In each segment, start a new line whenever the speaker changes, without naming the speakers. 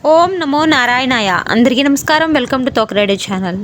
ఓం నమో నారాయణాయ. అందరికీ నమస్కారం. వెల్కమ్ టు తోక రేడియో ఛానల్.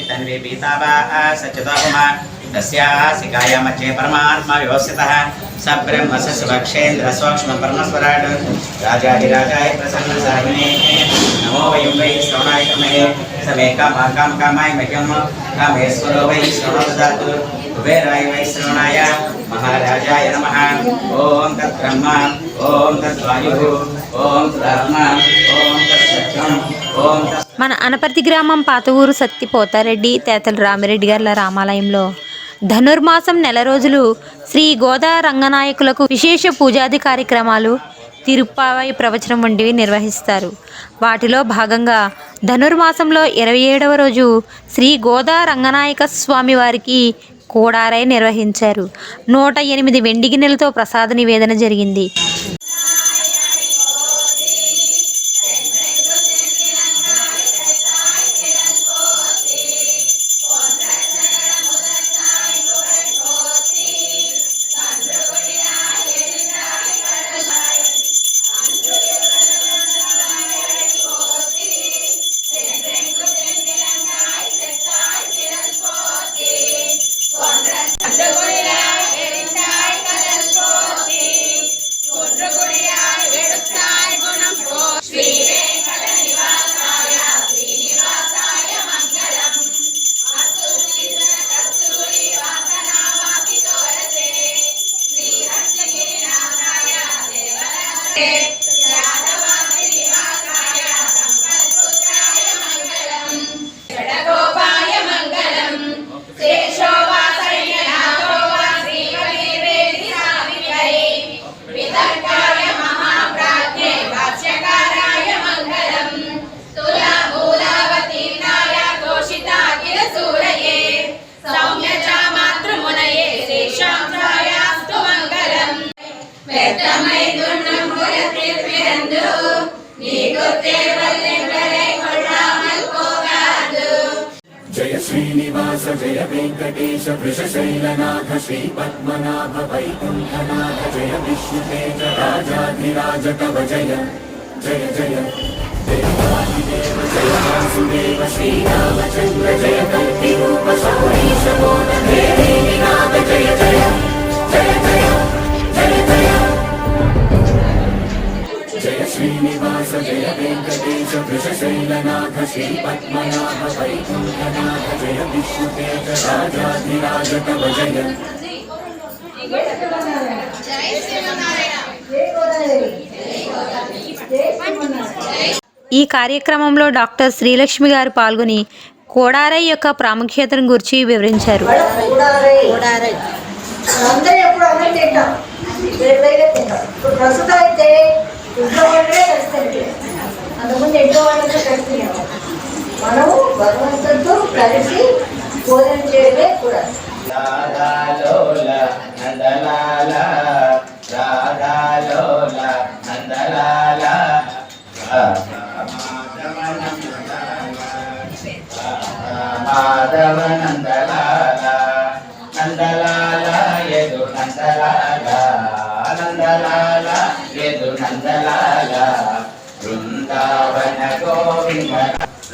तन्वे पीतावाः सच्चिदात्मा तस्याः शिखायामध्ये परमात्मा व्यवस्थितः सब्रह्म सस्वक्षेन्द्र सूक्ष्म परमस्वराट् राजाधिराजाय प्रसन्नसारिणे नमो वयं वै श्रवणाय कर्महे समे कामाय मह्यं कामेश्वरो वै श्रवणं ददातु कुबेराय वै श्रवणाय महाराजाय नमः। ॐ तद्ब्रह्म ॐ तद्वायुः ॐ तदात्मा ॐ तत्सत्यम् ॐ
మన అనపర్తి గ్రామం పాత ఊరు సత్తి పోతారెడ్డి తేతల రామిరెడ్డి గారి రామాలయంలో ధనుర్మాసం నెల రోజులు శ్రీ గోదా రంగనాయకులకు విశేష పూజాది కార్యక్రమాలు, తిరుప్పావై ప్రవచనం వంటివి నిర్వహిస్తారు. వాటిలో భాగంగా ధనుర్మాసంలో 27వ రోజు శ్రీ గోదా రంగనాయక స్వామి వారికి కోడారై నిర్వహించారు. 108 వెండి గిన్నెలతో ప్రసాద నివేదన జరిగింది.
जय श्रीनिवास जय वेंकटेश वृषशैलनाथ श्री पद्मनाभ वैकुंठनाथ जय विष्णुतेज राजाधिराज कव जय जय जय देवादिदेव जय वासुदेव श्रीरामचंद्र जय कल्पिरूप शौरीश मोदधेरीनाथ जय जय जय जय जय जय जय श्रीनिवास जय वेंकटेश वृषशैलनाथ श्री पद्मनाभ वैकुंठनाथ जय विष्णुतेज राजाधिराज कव जय
ఈ కార్యక్రమంలో డాక్టర్ శ్రీలక్ష్మి గారు పాల్గొని కోడారై యొక్క ప్రాముఖ్యతను గురించి వివరించారు.
అందరూ ఎప్పుడు అన్నీ తింటాం, వేరువేరుగా తింటాం. ఇప్పుడు ప్రస్తుతం అయితే ఇంట్లో వాళ్ళే కలిసి తింటాం, అంతకుముందు ఇంట్లో వాళ్ళతో కలిసి తినేవాళ్ళం. మనము భగవంతుడితో కలిసి భోజనం చేయడమే కూడా.
రాధాలోల నందలాల రాధాలోల నందలాల మాధవ నందలాల నందలాల యదు నందలాల నందలాల యదు నందలాల బృందావన గోవింద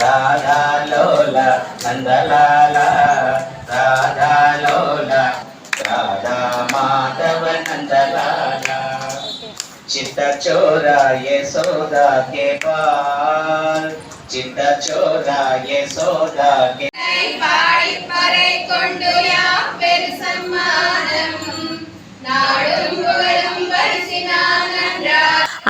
రాధాలోల నందలాల రాధాలోల రాధా మాధవ నందలాల चित्त चोरा यशोदा के पाल चित्त चोरा यशोदा के
பாடி பறை கொண்டு யாப்பெரு சம்மானம் நாடும் புகழும் పరిసినానంద్రా.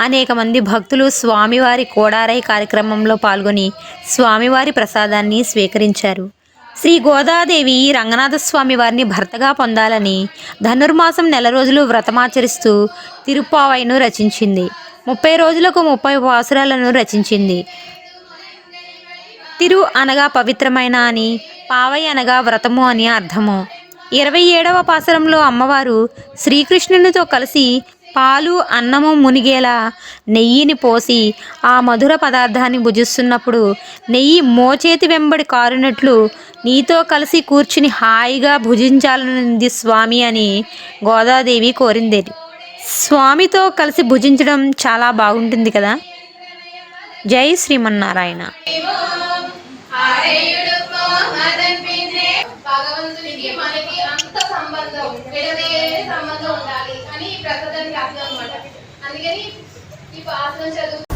అనేక మంది భక్తులు స్వామివారి కోడారై కార్యక్రమంలో పాల్గొని స్వామివారి ప్రసాదాన్ని స్వీకరించారు. శ్రీ గోదాదేవి రంగనాథస్వామి వారిని భర్తగా పొందాలని ధనుర్మాసం నెల రోజులు వ్రతమాచరిస్తూ తిరుప్పావైను రచించింది. 30 రోజులకు 30 పాసురాలను రచించింది. తిరు అనగా పవిత్రమైన అని, పావై అనగా వ్రతము అని అర్థము. 27వ పాసురంలో అమ్మవారు శ్రీకృష్ణునితో కలిసి పాలు అన్నము మునిగేలా నెయ్యిని పోసి ఆ మధుర పదార్థాన్ని భుజిస్తున్నప్పుడు నెయ్యి మోచేతి వెంబడి కారునట్లు నీతో కలిసి కూర్చుని హాయిగా భుజించాలనుంది స్వామి అని గోదాదేవి కోరింది. స్వామితో కలిసి భుజించడం చాలా బాగుంటుంది కదా. జై శ్రీమన్నారాయణ.
భగవంతునికి మనకి అంత సంబంధం, విడదీయని సంబంధం ఉండాలి అని ఈ ప్రకృతానికి అర్థం అనమాట. అందుకని ఈ పాసన చదువు